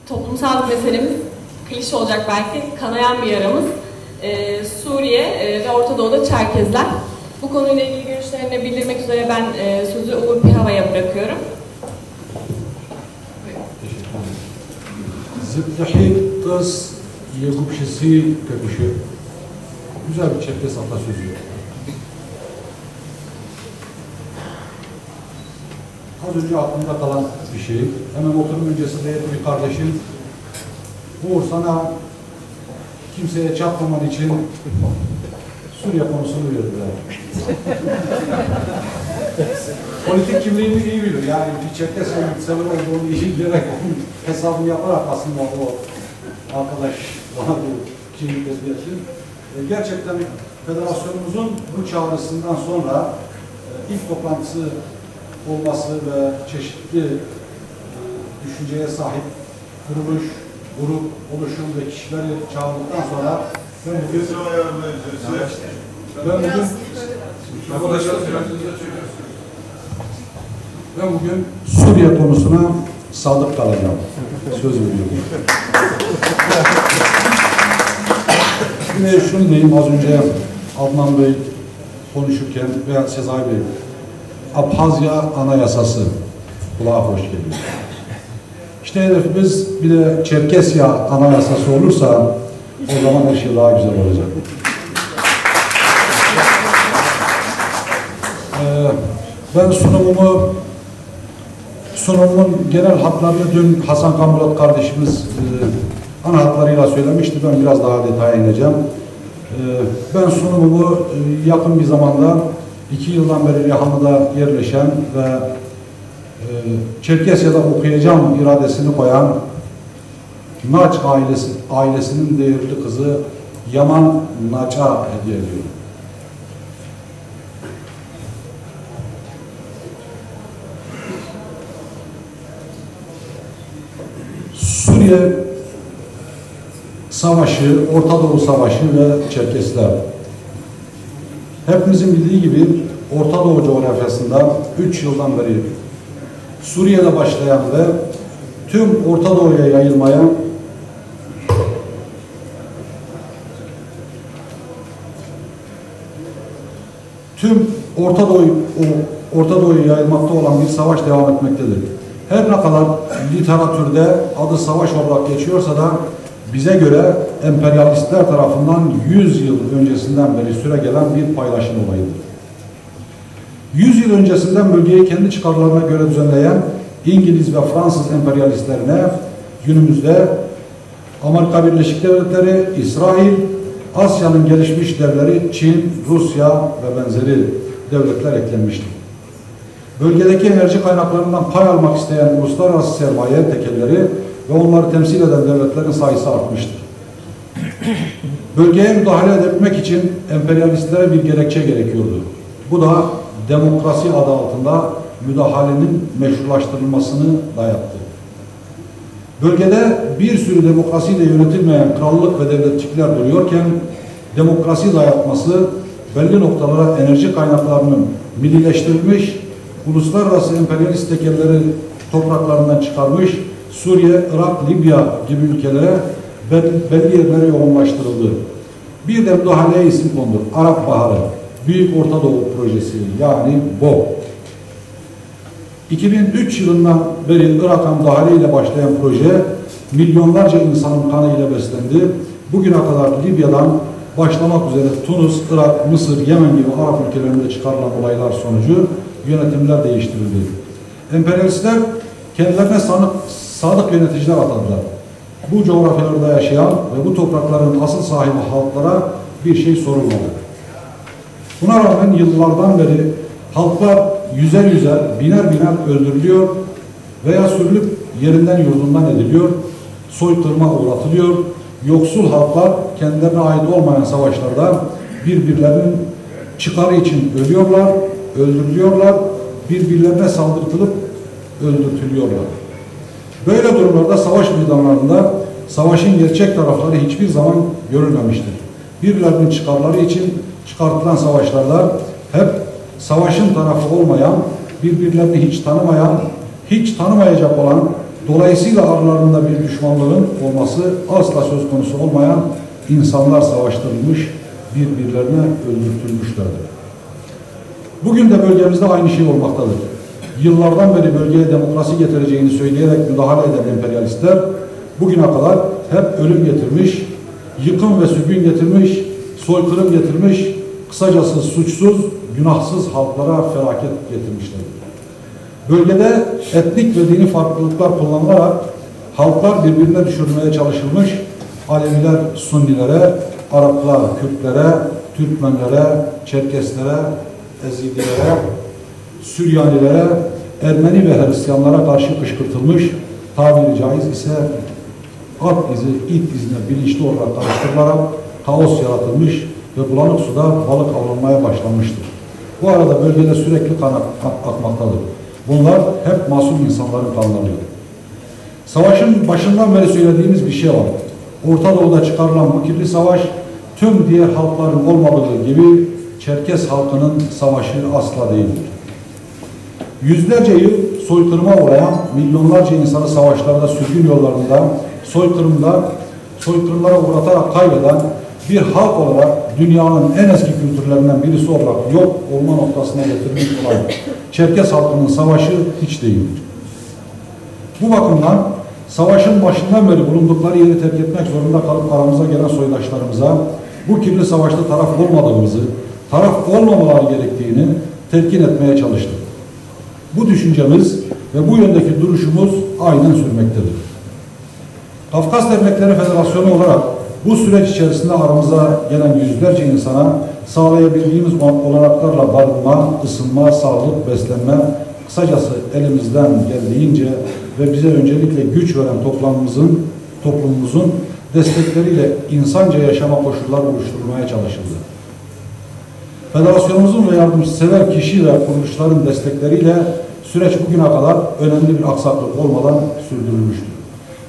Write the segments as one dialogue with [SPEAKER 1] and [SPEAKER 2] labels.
[SPEAKER 1] toplumsal meselemiz klişe olacak belki, kanayan bir yaramız. Suriye ve Orta Doğu'da Çerkezler. Bu konuyla ilgili görüşlerini bildirmek üzere ben sözü Uğur Pihava'ya bırakıyorum.
[SPEAKER 2] Zıptahi tız yegupşisi köpüşü. Güzel bir Çerkes atasözü. Az önce aklımda kalan bir şey. Hemen oturum öncesinde bir kardeşim, Uğur sana kimseye çarpmaman için Suriye konusunu verdiler. Politik kimliğini iyi bilir. Yani bir Çerkes sever olduğunu iyi bilerek hesabını yaparak aslında o arkadaş bana bu kimlik ezberletti. Gerçekten federasyonumuzun bu çağrısından sonra ilk toplantısı olması ve çeşitli düşünceye sahip kuruluş, grup, oluşum ve kişileri çağırdıktan sonra ben bugün Suriye konusuna sadık kalacağım. Söz veriyorum. Şimdi şunu diyeyim, az önce Adnan Bey konuşurken veya Sezai Bey, Abhazya Anayasası kulağa hoş geliyor. İşte hedefimiz bir de Çerkesya Anayasası olursa o zaman her şey daha güzel olacak. Ben sunumumun genel hatlarını dün Hasan Kamurat kardeşimiz ana hatlarıyla söylemişti. Ben biraz daha detaya ineceğim. Ben sunumumu yakın bir zamanda 2 yıldan beri Rihanlı'da yerleşen ve Çerkesya'da okuyacağım iradesini koyan Naç ailesinin değerli kızı Yaman Naç'a hediye ediyorum. Suriye Savaşı, Orta Doğu Savaşı ve Çerkesler. Hepimizin bildiği gibi Orta Doğu coğrafyasında 3 yıldan beri Suriye'de başlayan ve tüm Orta Doğu'ya yayılmaya Orta Doğu'ya yayılmakta olan bir savaş devam etmektedir. Her ne kadar literatürde adı savaş olarak geçiyorsa da bize göre emperyalistler tarafından 100 yıl öncesinden beri süre gelen bir paylaşım olayıdır. 100 yıl öncesinden bölgeyi kendi çıkarlarına göre düzenleyen İngiliz ve Fransız emperyalistlerine günümüzde Amerika Birleşik Devletleri, İsrail, Asya'nın gelişmiş devleri Çin, Rusya ve benzeri devletler eklenmiştir. Bölgedeki enerji kaynaklarından pay almak isteyen uluslararası sermaye tekelleri ve onları temsil eden devletlerin sayısı artmıştır. Bölgeye müdahale edebilmek için emperyalistlere bir gerekçe gerekiyordu. Bu da demokrasi adı altında müdahalenin meşrulaştırılmasını dayattı. Bölgede bir sürü demokrasiyle yönetilmeyen krallık ve devletçikler duruyorken demokrasi dayatması belli noktalara enerji kaynaklarının millileştirilmiş, uluslararası emperyalist tekelleri topraklarından çıkarmış, Suriye, Irak, Libya gibi ülkelere belli yerlere yoğunlaştırıldı. Bir de müdahaleye isim kondu. Arap Baharı, Büyük Orta Doğu Projesi yani BOP. 2003 yılından beri Irak'a müdahaleyle başlayan proje milyonlarca insanın kanıyla beslendi. Bugüne kadar Libya'dan başlamak üzere Tunus, Irak, Mısır, Yemen gibi Arap ülkelerinde çıkarılan olaylar sonucu yönetimler değiştirildi. Emperyalistler kendilerine sadık yöneticiler atadılar. Bu coğrafyalarda yaşayan ve bu toprakların asıl sahibi halklara bir şey sorulmadı. Buna rağmen yıllardan beri halklar yüzer yüzer, biner biner öldürülüyor veya sürülüp yerinden yurdundan ediliyor, soykırıma uğratılıyor. Yoksul halklar kendilerine ait olmayan savaşlarda birbirlerinin çıkarı için ölüyorlar, öldürülüyorlar, birbirlerine saldırtılıp öldürtülüyorlar. Böyle durumlarda savaş meydanlarında savaşın gerçek tarafları hiçbir zaman görülmemiştir. Birilerinin çıkarları için çıkartılan savaşlarda hep savaşın tarafı olmayan, birbirlerini hiç tanımayan, hiç tanımayacak olan Dolayısıyla aralarında bir düşmanlığın olması asla söz konusu olmayan insanlar savaştırılmış, birbirlerine öldürtülmüşlerdir. Bugün de bölgemizde aynı şey olmaktadır. Yıllardan beri bölgeye demokrasi getireceğini söyleyerek müdahale eden emperyalistler bugüne kadar hep ölüm getirmiş, yıkım ve sürgün getirmiş, soykırım getirmiş, kısacası suçsuz, günahsız halklara felaket getirmişlerdir. Bölgede etnik ve dini farklılıklar kullanılarak halklar birbirine düşürmeye çalışılmış, Aleviler Sunnilere, Araplar Kürtlere, Türkmenlere, Çerkeslere, Ezidilere, Süryanilere, Ermeni ve Hristiyanlara karşı kışkırtılmış, tabiri caiz ise at izi, it izine bilinçli olarak karıştırılarak kaos yaratılmış ve bulanık suda balık avlanmaya başlanmıştır. Bu arada bölgede sürekli kan akmaktadır. Bunlar hep masum insanların kanları. Savaşın başından beri söylediğimiz bir şey var. Orta Doğu'da çıkarılan bu kirli savaş, tüm diğer halkların olmadığı gibi Çerkes halkının savaşı asla değildir. Yüzlerce yıl soykırıma uğrayan milyonlarca insanı savaşlarda, sürgün yollarında, soykırımlara uğratarak kaybeden bir halk olarak dünyanın en eski kültürlerinden birisi olarak yok olma noktasına getirmiş olan Çerkes halkının savaşı hiç değildir. Bu bakımdan savaşın başından beri bulundukları yeri terk etmek zorunda kalıp aramıza gelen soydaşlarımıza bu kirli savaşta taraf olmadığımızı, taraf olmamaları gerektiğini telkin etmeye çalıştık. Bu düşüncemiz ve bu yöndeki duruşumuz aynen sürmektedir. Kafkas Dernekleri Federasyonu olarak bu süreç içerisinde aramıza gelen yüzlerce insana sağlayabildiğimiz olanaklarla barınma, ısınma, sağlık, beslenme, kısacası elimizden geldiğince ve bize öncelikle güç veren toplumumuzun destekleriyle insanca yaşama koşulları oluşturulmaya çalışıldı. Federasyonumuzun ve yardımsever kişi ve kuruluşların destekleriyle süreç bugüne kadar önemli bir aksaklık olmadan sürdürülmüştür.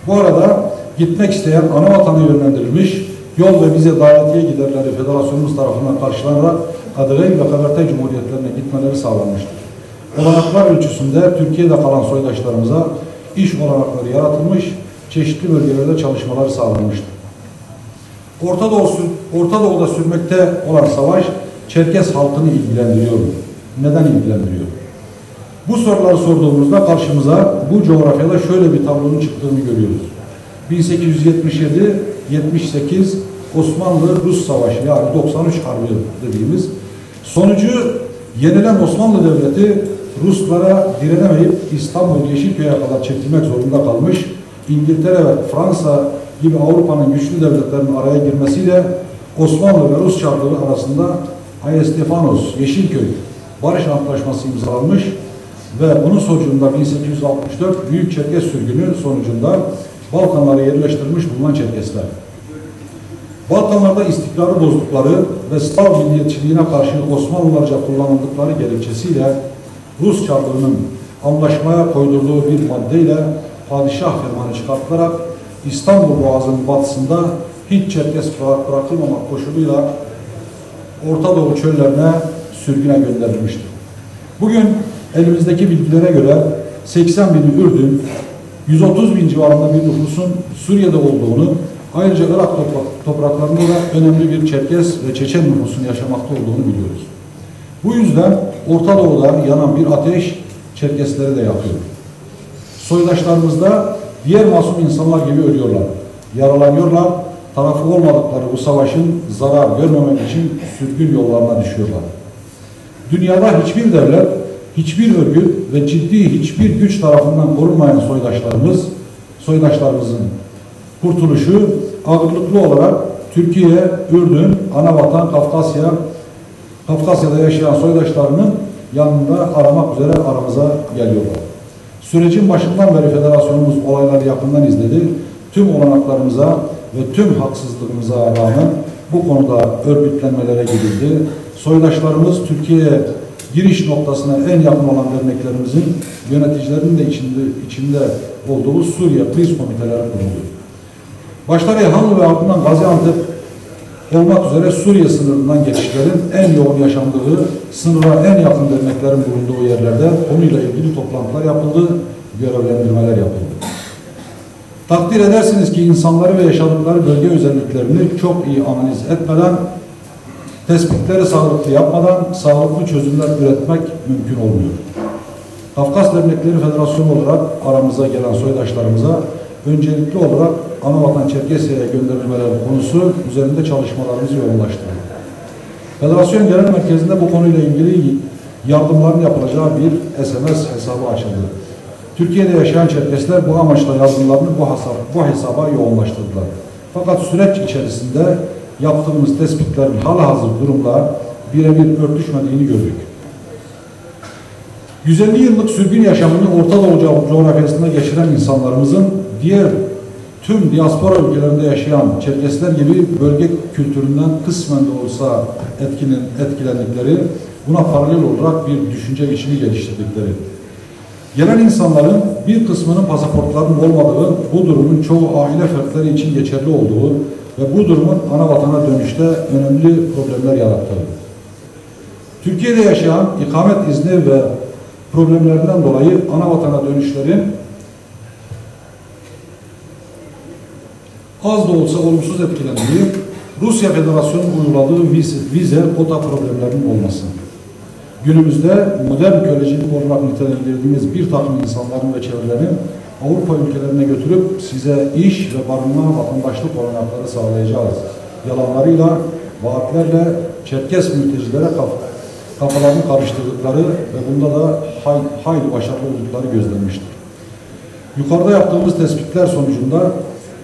[SPEAKER 2] Bu arada gitmek isteyen ana vatana yönlendirilmiş yol ve vize davetiye giderleri federasyonumuz tarafından karşılanarak Kadıköy ve Kabartay Cumhuriyetlerine gitmeleri sağlanmıştır. Olanaklar ölçüsünde Türkiye'de kalan soydaşlarımıza iş olanakları yaratılmış, çeşitli bölgelerde çalışmalar sağlanmıştır. Orta Doğu'da sürmekte olan savaş Çerkes halkını ilgilendiriyor. Neden ilgilendiriyor? Bu soruları sorduğumuzda karşımıza bu coğrafyada şöyle bir tablonun çıktığını görüyoruz. 1877-78 Osmanlı-Rus Savaşı yani 93 Harbi dediğimiz sonucu yenilen Osmanlı Devleti Ruslara direnemeyip İstanbul Yeşilköy'e kadar çekilmek zorunda kalmış. İngiltere ve Fransa gibi Avrupa'nın güçlü devletlerinin araya girmesiyle Osmanlı ve Rus Çarlığı arasında Ayestefanos Yeşilköy Barış Antlaşması imzalanmış ve bunun sonucunda 1864 Büyük Çerkes sürgünü sonucunda Balkanlara yerleştirilmiş bulunan Çerkesler. Balkanlarda istikrarı bozdukları ve Slav milliyetçiliğine karşı Osmanlılarca kullanıldıkları gerekçesiyle Rus Çarlığı'nın anlaşmaya koydurduğu bir maddeyle padişah fermanı çıkartılarak İstanbul Boğazı'nın batısında hiç Çerkes bırakılmamak koşuluyla Orta Doğu çöllerine sürgüne gönderilmiştir. Bugün elimizdeki bilgilere göre 80 bin Ürdün, 130 bin civarında bir nüfusun Suriye'de olduğunu, ayrıca Irak topraklarında da önemli bir Çerkes ve Çeçen nüfusun yaşamakta olduğunu biliyoruz. Bu yüzden Orta Doğu'da yanan bir ateş Çerkesleri de yakıyor. Soydaşlarımız da diğer masum insanlar gibi ölüyorlar, yaralanıyorlar, tarafı olmadıkları bu savaşın zarar görmemek için sürgün yollarına düşüyorlar. Dünyada hiçbir devlet, hiçbir örgüt ve ciddi hiçbir güç tarafından korunmayan soydaşlarımızın kurtuluşu ağırlıklı olarak Türkiye, Ürdün, Anavatan, Kafkasya'da yaşayan soydaşlarının yanında aramak üzere aramıza geliyorlar. Sürecin başından beri federasyonumuz olayları yakından izledi. Tüm olanaklarımıza ve tüm haksızlığımıza rağmen bu konuda örgütlenmelere gidildi. Soydaşlarımız Türkiye'ye giriş noktasına en yakın olan derneklerimizin yöneticilerinin de içinde olduğu Suriye kriz komiteleri kuruldu. Başta Reyhanlı ve ardından Gaziantep olmak üzere Suriye sınırından geçişlerin en yoğun yaşandığı, sınıra en yakın derneklerin bulunduğu yerlerde konuyla ilgili toplantılar yapıldı, görevlendirmeler yapıldı. Takdir edersiniz ki insanları ve yaşadıkları bölge özelliklerini çok iyi analiz etmeden, tespitleri sağlıklı yapmadan sağlıklı çözümler üretmek mümkün olmuyor. Kafkas Dernekleri Federasyonu olarak aramıza gelen soydaşlarımıza öncelikli olarak Anavatan Çerkesya'ya gönderilmeleri konusu üzerinde çalışmalarımızı yoğunlaştırdık. Federasyon Genel Merkezi'nde bu konuyla ilgili yardımların yapılacağı bir SMS hesabı açıldı. Türkiye'de yaşayan Çerkesler bu amaçla yardımlarını bu hesaba yoğunlaştırdılar. Fakat süreç içerisinde yaptığımız tespitlerin halihazır durumla birebir örtüşmediğini gördük. 150 yıllık sürgün yaşamını Orta Doğu coğrafyasında geçiren insanlarımızın diğer tüm diaspora ülkelerinde yaşayan Çerkesler gibi bölge kültüründen kısmen de olsa etkilendikleri, buna paralel olarak bir düşünce biçimi geliştirdikleri. Gelen insanların bir kısmının pasaportlarının olmadığı, bu durumun çoğu aile fertleri için geçerli olduğu ve bu durumun ana vatana dönüşte önemli problemler yarattığı. Türkiye'de yaşayan ikamet izni ve problemlerden dolayı ana vatana dönüşlerin az da olsa olumsuz etkilendiği, Rusya Federasyonu'nun uyguladığı vize kota problemlerinin olması. Günümüzde modern kölecilik olarak nitelendirdiğimiz bir takım insanların ve çevrelerin Avrupa ülkelerine götürüp size iş ve barınma, vatandaşlık olanakları sağlayacağız yalanlarıyla, vaatlerle Çerkes mültecilere kafalarını karıştırdıkları ve bunda da hayli başarılı oldukları gözlenmiştir. Yukarıda yaptığımız tespitler sonucunda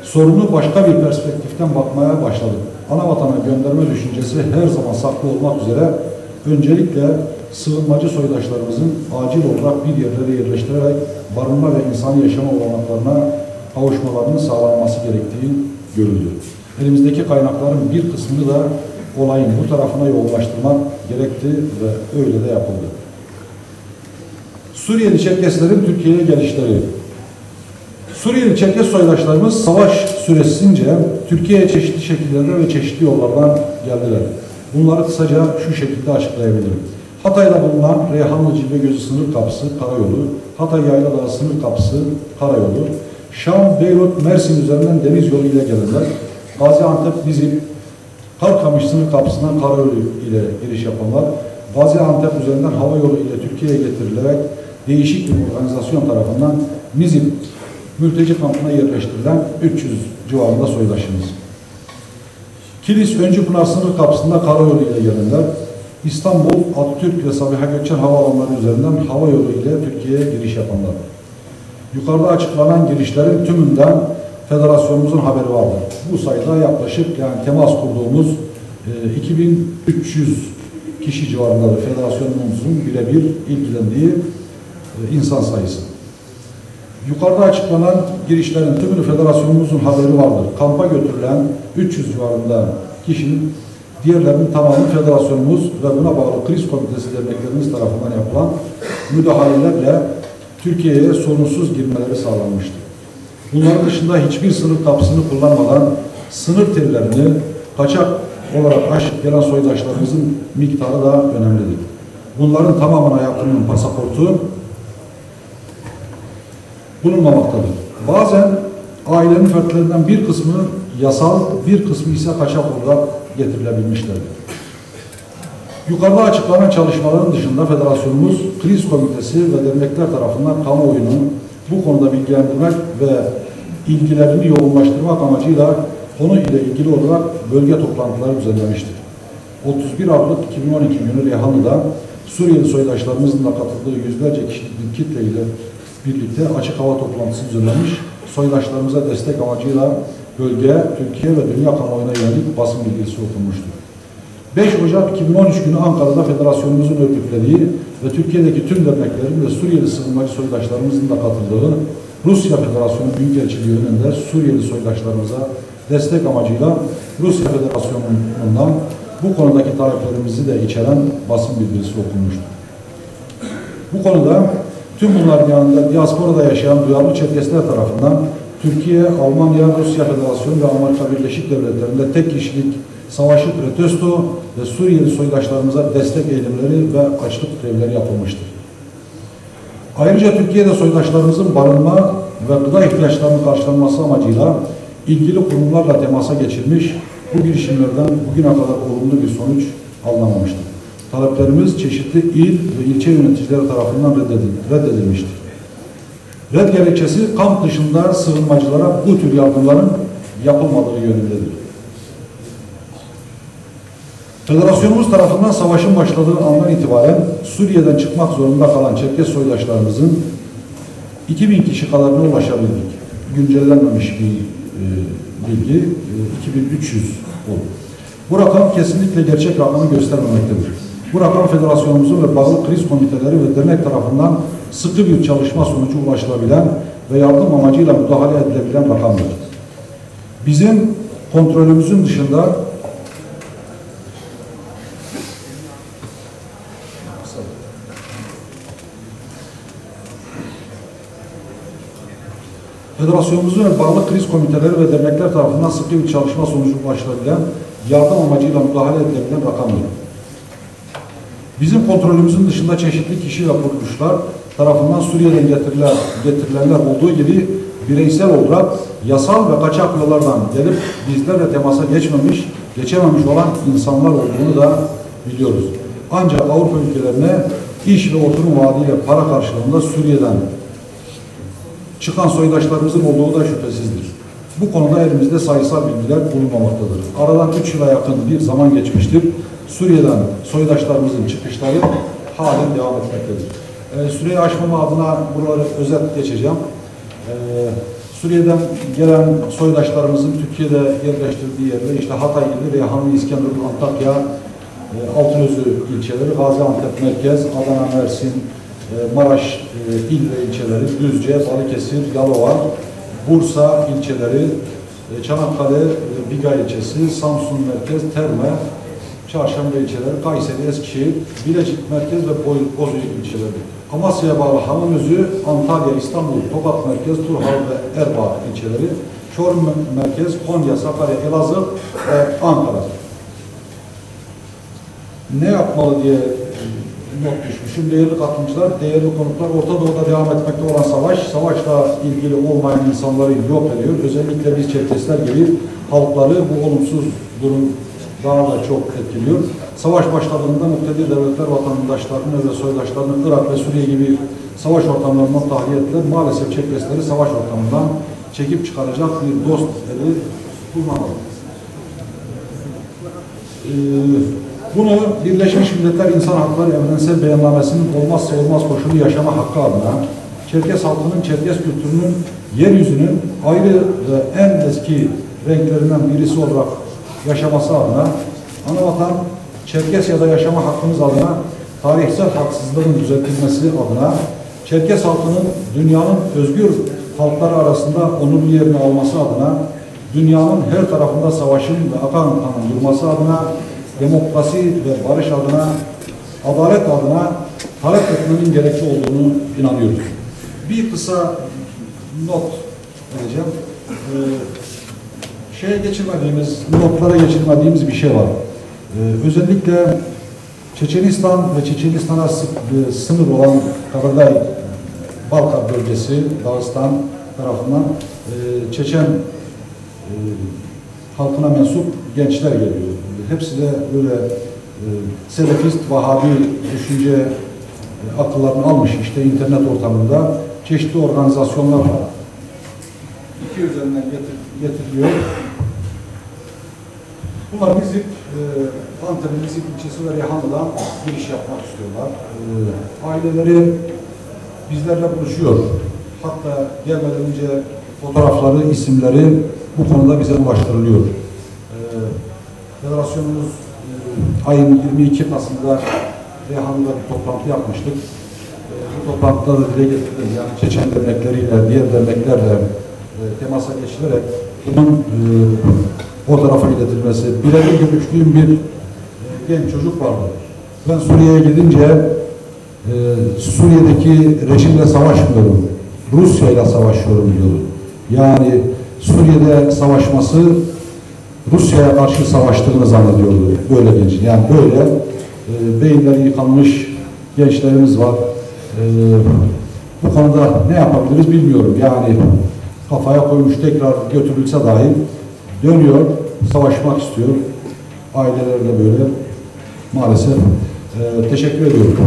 [SPEAKER 2] sorunu başka bir perspektiften bakmaya başladık. Ana vatana gönderme düşüncesi her zaman saklı olmak üzere öncelikle sığınmacı soydaşlarımızın acil olarak bir yerlere yerleştirerek barınma ve insani yaşama olanaklarına kavuşmalarının sağlanması gerektiği görüldü. Elimizdeki kaynakların bir kısmını da olayın bu tarafına yoğunlaştırmak gerekti ve öyle de yapıldı. Suriyeli Çerkeslerin Türkiye'ye gelişleri. Suriyeli Çerkes soydaşlarımız savaş süresince Türkiye'ye çeşitli şekillerde ve çeşitli yollardan geldiler. Bunları kısaca şu şekilde açıklayabilirim. Hatay'da bulunan Reyhanlı Cilvegözü sınır kapısı karayolu, Hatay Yayladağ sınır kapısı karayolu, Şam, Beyrut, Mersin üzerinden deniz yolu ile gelenler, Gaziantep, Dizip, Karkamış sınır kapısından karayolu ile giriş yapanlar, Gaziantep üzerinden hava yolu ile Türkiye'ye getirilerek değişik bir organizasyon tarafından Nizip mülteci kampına yerleştirilen 300 civarında soydaşımız. Kilis, Öncüpınar sınır kapısında karayolu ile gelenler, İstanbul, Atatürk ve Sabiha Gökçen havaalanları üzerinden hava yolu ile Türkiye'ye giriş yapanlar. Yukarıda açıklanan girişlerin tümünden federasyonumuzun haberi vardır. Bu sayıda yaklaşık temas kurduğumuz 2300 kişi civarındadır federasyonumuzun birebir ilgilendiği insan sayısı. Yukarıda açıklanan girişlerin tümünü federasyonumuzun haberi vardır. Kampa götürülen 300 civarında kişinin diğerlerinin tamamı federasyonumuz ve buna bağlı kriz komitesi derneklerimiz tarafından yapılan müdahalelerle Türkiye'ye sorunsuz girmeleri sağlanmıştır. Bunların dışında hiçbir sınır kapısını kullanmadan sınır tellerini kaçak olarak aşıp gelen soydaşlarımızın miktarı da önemlidir. Bunların tamamına yakınının pasaportu bulunmamaktadır. Bazen ailenin fertlerinden bir kısmı yasal, bir kısmı ise kaçak olarak getirilebilmişlerdir. Yukarıda açıklanan çalışmaların dışında federasyonumuz kriz komitesi ve dernekler tarafından kamuoyunu bu konuda bilgilendirmek ve ilgilerini yoğunlaştırmak amacıyla konu ile ilgili olarak bölge toplantıları düzenlemiştir. 31 Aralık 2012 günü Reyhanlı'da Suriyeli soydaşlarımızın da katıldığı yüzlerce kişilik bir kitle ile birlikte açık hava toplantısı düzenlenmiş, soydaşlarımıza destek amacıyla bölge, Türkiye ve dünya kamuoyuna yönelik basın bilgisi okunmuştur. 5 Ocak 2013 günü Ankara'da federasyonumuzun örgütlediği ve Türkiye'deki tüm derneklerin ve Suriyeli sığınmacı soydaşlarımızın da katıldığı Rusya Federasyonu Büyükelçiliği önünde Suriyeli soydaşlarımıza destek amacıyla Rusya Federasyonu'ndan bu konudaki taleplerimizi de içeren basın bildirisi okunmuştur. Bu konuda tüm bunların yanında diasporada yaşayan duyarlı Çerkesler tarafından Türkiye, Almanya, Rusya Federasyonu ve Amerika Birleşik Devletleri'nde tek kişilik savaşı protesto ve Suriyeli soydaşlarımıza destek eylemleri ve açlık grevleri yapılmıştır. Ayrıca Türkiye'de soydaşlarımızın barınma ve gıda ihtiyaçlarının karşılanması amacıyla ilgili kurumlarla temasa geçilmiş, bu girişimlerden bugüne kadar olumlu bir sonuç alınamamıştır. Taleplerimiz çeşitli il ve ilçe yöneticileri tarafından reddedilmiştir. Red gerekçesi kamp dışında sığınmacılara bu tür yardımların yapılmadığı yönündedir. Federasyonumuz tarafından savaşın başladığı andan itibaren Suriye'den çıkmak zorunda kalan Çerkes soydaşlarımızın 2000 kişi kadarına ulaşabildik. Güncellenmemiş bir bilgi, 2300 oldu. Bu rakam kesinlikle gerçek rakamı göstermemektedir. Bu rakam federasyonumuzun ve bağlı kriz komiteleri ve dernek tarafından sıkı bir çalışma sonucu ulaşılabilen ve yardım amacıyla müdahale edilebilen rakamdır. Bizim kontrolümüzün dışında Federasyonumuzun ve bağlı kriz komiteleri ve dernekler tarafından sıkı bir çalışma sonucu ulaşılabilen, yardım amacıyla müdahale edilebilen rakamdır. Bizim kontrolümüzün dışında çeşitli kişi ve kuruluşlar tarafından Suriye'den getirilenler olduğu gibi bireysel olarak yasal ve kaçak yollardan gelip bizlerle temasa geçememiş olan insanlar olduğunu da biliyoruz. Ancak Avrupa ülkelerine iş ve oturum vaadiyle para karşılığında Suriye'den çıkan soydaşlarımızın olduğu da şüphesizdir. Bu konuda elimizde sayısal bilgiler bulunmamaktadır. Aradan 3 yıla yakın bir zaman geçmiştir. Suriye'den soydaşlarımızın çıkışları halen devam etmektedir. Süreyi aşmama adına buraları özet geçeceğim. Suriye'den gelen soydaşlarımızın Türkiye'de yerleştirdiği yerler işte Hatay'lı, Reyhanlı, İskenderun, Antakya, Altınözü ilçeleri, Gaziantep merkez, Adana, Mersin, Maraş il ve ilçeleri, Düzce, Balıkesir, Yalova, Bursa ilçeleri, Çanakkale, Biga ilçesi, Samsun merkez, Terme, Çarşamba ilçeleri, Kayseri, Eskişehir, Bilecik merkez ve Bozüyük ilçeleri. Amasya'ya bağlı Hamamözü, Antalya, İstanbul, Tokat merkez, Turhal ve Erbaa ilçeleri, Çorum merkez, Konya, Sakarya, Elazığ ve Ankara. Ne yapmalı diye not düşmüşüm. Değerli katılımcılar, değerli konuklar, Orta Doğu'da devam etmekte olan savaşla ilgili olmayan insanları yok ediyor. Özellikle biz Çerkesler gibi halkları bu olumsuz durum daha da çok etkiliyor. Savaş başladığında muktedir devletler vatandaşlarını ve soydaşlarını Irak ve Suriye gibi savaş ortamlarından tahliye ettiler. Maalesef Çerkesleri savaş ortamından çekip çıkaracak bir dost eli bulunamadı. Bunu Birleşmiş Milletler İnsan Hakları Evrensel Beyannamesi'nin olmazsa olmaz koşulu yaşama hakkı adına, Çerkes halkının, Çerkes kültürünün yeryüzünün ayrı ve en eski renklerinden birisi olarak yaşaması adına, anavatan Çerkesya'da yaşama hakkımız adına, tarihsel haksızlığın düzeltilmesi adına, Çerkes halkının dünyanın özgür halkları arasında onurlu yerini alması adına, dünyanın her tarafında savaşın ve akan kanın durması adına, demokrasi ve barış adına, adalet adına talep etmenin gerekli olduğunu inanıyoruz. Bir kısa not vereceğim. Notlara geçirmediğimiz bir şey var. Özellikle Çeçenistan ve Çeçenistan'a sınır olan Kabardey Balkar bölgesi, Dağıstan tarafından Çeçen halkına mensup gençler geliyor. Hepsi de böyle selefist, Vahabi düşünce akıllarını almış işte internet ortamında çeşitli organizasyonlar var. İki üzerinden getiriliyor. Bunlar Nizip, Antep'in Nizip ilçesi ve Reyhanlı'dan giriş yapmak istiyorlar. Aileleri bizlerle buluşuyor. Hatta gelmeden önce fotoğrafları, isimleri bu konuda bize ulaştırılıyor. Federasyonumuz ayın 22 Kasım'da Reyhanlı'da bir toplantı yapmıştık. Bu toplantıda da dile getirildi. Yani Çeçen dernekleriyle, diğer derneklerle temasa geçilerek bunun o tarafa iletilmesi. Birebir görüştüğüm bir genç çocuk vardı. Ben Suriye'ye gidince Suriye'deki rejimle savaşmıyorum, Rusya'yla savaşıyorum diyordu. Yani Suriye'de savaşması Rusya'ya karşı savaştığını zannediyordu böyle genç. Yani böyle beyinleri yıkanmış gençlerimiz var. bu konuda ne yapabiliriz bilmiyorum. Yani kafaya koymuş, tekrar götürülse dahi dönüyor, savaşmak istiyor. Aileler de böyle maalesef. Teşekkür ediyorum.